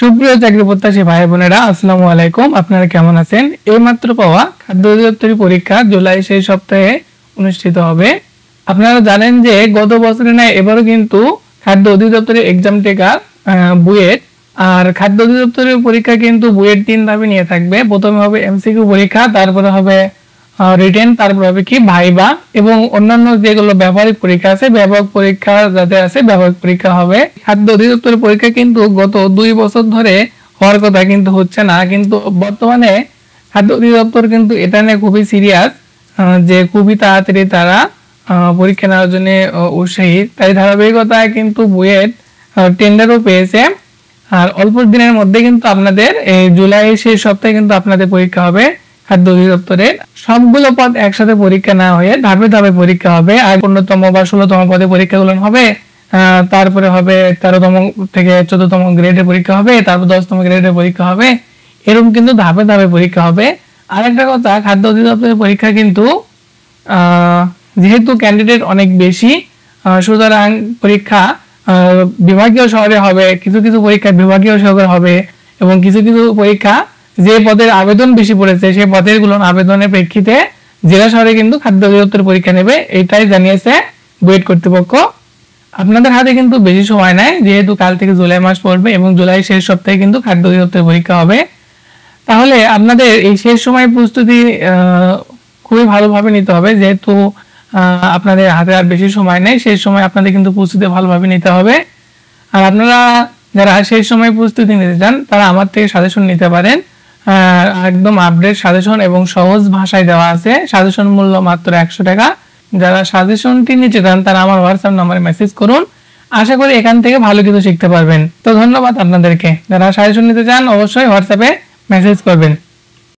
সুপ্রিয় চাকরি প্রত্যাশী ভাই বোনেরা, আসসালামু আলাইকুম। আপনারা কেমন আছেন? এইমাত্র পাওয়া খাদ্য অধিদপ্তরের পরীক্ষা জুলাই শেষ সপ্তাহে অনুষ্ঠিত হবে। আপনারা জানেন যে গত বছরে নয় এবারও কিন্তু খাদ্য অধিদপ্তরের এক্সাম টেকার বুয়েট আর খাদ্য অধিদপ্তরের পরীক্ষা কিন্তু বুয়েট 3 ধাপে নিয়ে থাকবে। প্রথমে হবে এমসিকিউ পরীক্ষা, তারপরে হবে রিটেন, তারপর হবে কি ভাইবা এবং অন্যান্য যেগুলো ব্যবহারিক পরীক্ষা আছে, ব্যবহারিক পরীক্ষা যাতে আছে ব্যবহারিক পরীক্ষা হবে। খাদ্য অধিদপ্তরের পরীক্ষা কিন্তু গত 2 বছর ধরে হওয়ার কথা কিন্তু হচ্ছে না, কিন্তু বর্তমানে খাদ্য অধিদপ্তর কিন্তু এটা নিয়ে খুবই সিরিয়াস যে খুবই তাড়াতাড়ি তারা পরীক্ষা নেওয়ার জন্য উৎসাহী। তাই ধারাবাহিকতায় কিন্তু বুয়েট টেন্ডারও পেয়েছে আর অল্প দিনের মধ্যে কিন্তু আপনাদের এই জুলাই শেষ সপ্তাহে কিন্তু আপনাদের পরীক্ষা হবে। খাদ্য অধিদপ্তরের সবগুলো পদ একসাথে পরীক্ষা না হয়ে ধাপে ধাপে পরীক্ষা হবে। আর 15তম বা 16তম পদে পরীক্ষাগুলো হবে, তারপরে হবে 13তম থেকে 14তম গ্রেডের পরীক্ষা হবে, তারপর 10তম গ্রেডের পরীক্ষা হবে। এরকম কিন্তু ধাপে ধাপে পরীক্ষা হবে। আরেকটা কথা, খাদ্য অধিদপ্তরের পরীক্ষা কিন্তু যেহেতু ক্যান্ডিডেট অনেক বেশি, সুতরাং পরীক্ষা বিভাগীয় শহরে হবে, কিছু কিছু পরীক্ষা বিভাগীয় শহরে হবে এবং কিছু কিছু পরীক্ষা যে পদের আবেদন বেশি পড়েছে সেই পদের গুলো আবেদনের প্রেক্ষিতে জেলা শহরে কিন্তু খাদ্য অধিদপ্তর পরীক্ষা নেবে, এটাই জানিয়েছে বুয়েট কর্তৃপক্ষ। আপনাদের হাতে কিন্তু বেশি সময় নাই, যেহেতু কাল থেকে জুলাই মাস পড়বে এবং জুলাই শেষ সপ্তাহে কিন্তু খাদ্য অধিদপ্তর পরীক্ষা হবে। তাহলে আপনাদের এই শেষ সময় প্রস্তুতি খুবই ভালোভাবে নিতে হবে, যেহেতু আপনাদের হাতে আর বেশি সময় নেই। শেষ সময় আপনাদের কিন্তু প্রস্তুতি ভালোভাবে নিতে হবে। আর আপনারা যারা শেষ সময় প্রস্তুতি নিতে চান তারা আমার থেকে সাজেশন নিতে পারেন, একদম আপডেট সাজেশন এবং সহজ ভাষায় দেওয়া আছে। সাজেশন মূল্য মাত্র 100 টাকা। যারা সাজেশনটি নিতে চান তারা আমার হোয়াটসঅ্যাপ নাম্বারে মেসেজ করুন, আশা করি এখান থেকে ভালো কিছু শিখতে পারবেন। তো ধন্যবাদ আপনাদেরকে। যারা সাজেশন নিতে চান অবশ্যই হোয়াটসঅ্যাপে মেসেজ করবেন।